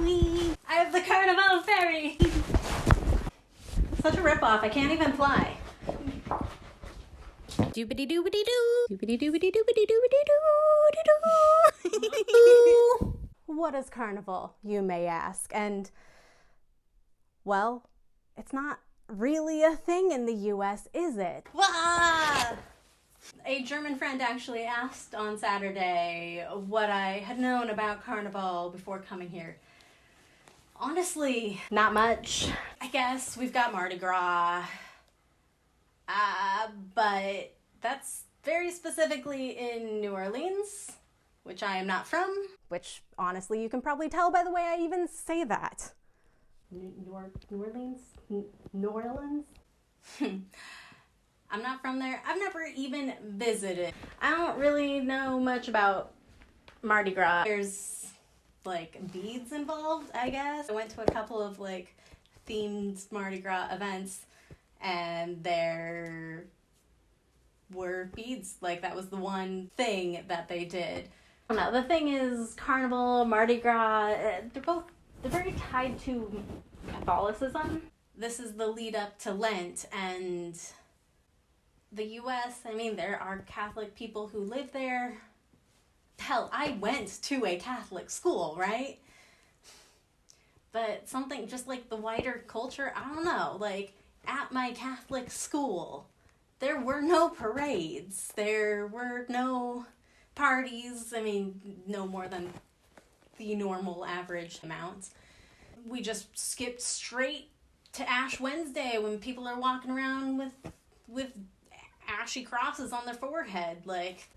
Whee! I have the Karneval Fairy! Such a ripoff, I can't even fly. Doobity doobity doo. Doobity doobity doobity doobity doo. What is Karneval, you may ask? And, well, it's not really a thing in the US, is it? Wah! A German friend actually asked on Saturday what I had known about Karneval before coming here. Honestly, not much. I guess we've got Mardi Gras, but that's very specifically in New Orleans, which I am not from. Which, honestly, you can probably tell by the way I even say that. New Orleans? New Orleans? I'm not from there. I've never even visited. I don't really know much about Mardi Gras. There's like beads involved, I guess. I went to a couple of like themed Mardi Gras events and there were beads. Like that was the one thing that they did. I don't know. The thing is, Carnival, Mardi Gras, they're very tied to Catholicism. This is the lead up to Lent, and the US, I mean, there are Catholic people who live there. Hell, I went to a Catholic school, right? But something just like the wider culture, I don't know, like at my Catholic school, there were no parades, there were no parties, I mean, no more than the normal average amount. We just skipped straight to Ash Wednesday when people are walking around with ashy crosses on their forehead. Like,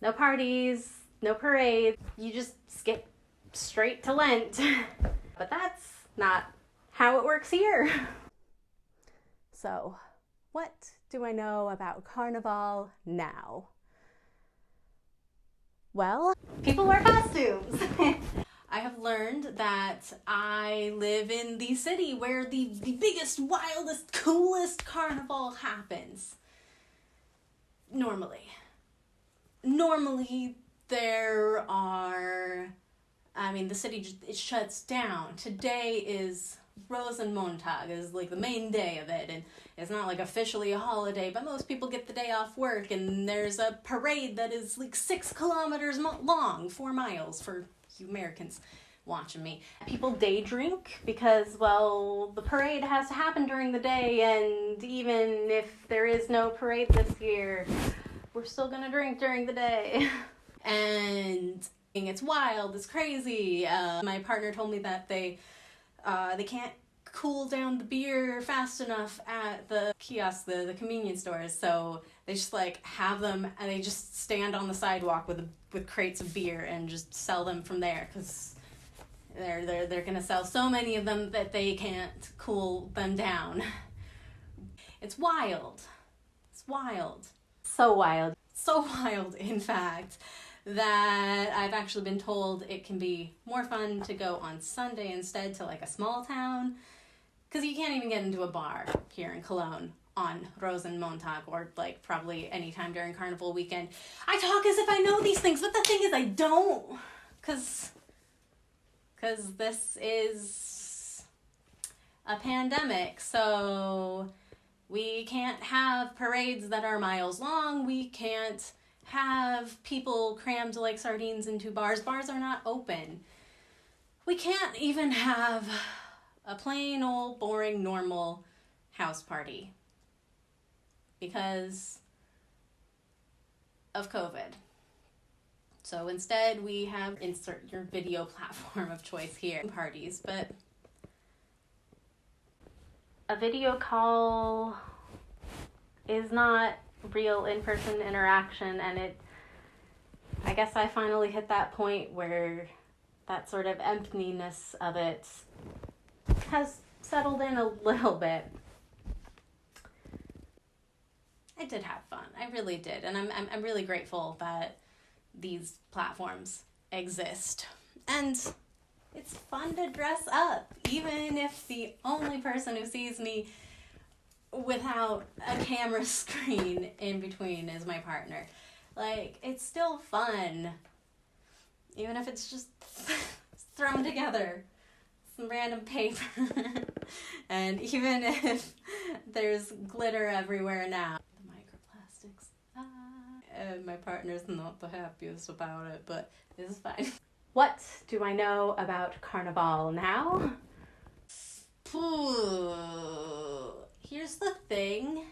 no parties, no parades. You just skip straight to Lent. But that's not how it works here. So, what do I know about Carnival now? Well, people wear costumes. I have learned that I live in the city where the biggest, wildest, coolest carnival happens. Normally there are, I mean, the city just, it shuts down. Today is Rosenmontag, is like the main day of it, and it's not like officially a holiday, but most people get the day off work, and there's a parade that is like 6 kilometers long, 4 miles for you Americans watching me. People day drink because, well, the parade has to happen during the day, and even if there is no parade this year, we're still gonna drink during the day. And it's wild, it's crazy. My partner told me that they can't cool down the beer fast enough at the kiosks, the convenience stores, so they just like have them and they just stand on the sidewalk with crates of beer and just sell them from there, because they're gonna sell so many of them that they can't cool them down. It's wild. It's wild. So wild. So wild, in fact, that I've actually been told it can be more fun to go on Sunday instead to like a small town, because you can't even get into a bar here in Cologne on Rosenmontag, or like probably anytime during Carnival weekend. I talk as if I know these things, but the thing is I don't, because this is a pandemic, so we can't have parades that are miles long, we can't have people crammed like sardines into bars. Bars are not open. We can't even have a plain old boring normal house party because of COVID. So instead we have insert your video platform of choice here, parties, but a video call is not real in-person interaction, and I guess I finally hit that point where that sort of emptiness of it has settled in a little bit. I did have fun. I really did. And I'm really grateful that these platforms exist. And it's fun to dress up, even if the only person who sees me without a camera screen in between is my partner. Like, it's still fun, even if it's just thrown together some random paper. And even if there's glitter everywhere now, the microplastics, and my partner's not the happiest about it, but it's fine. What do I know about Karneval now? Here's the thing.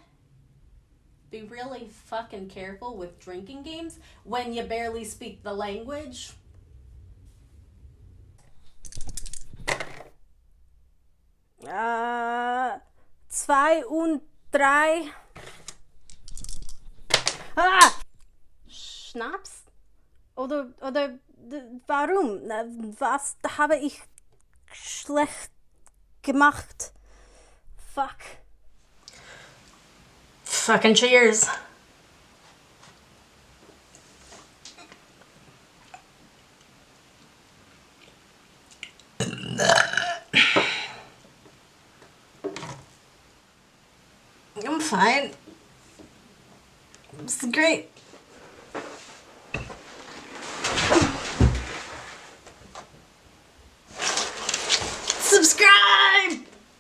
Be really fucking careful with drinking games when you barely speak the language. 2 und 3. Schnaps? Oder warum? Was habe ich schlecht gemacht? Fuck. Fucking cheers. I'm fine. It's great.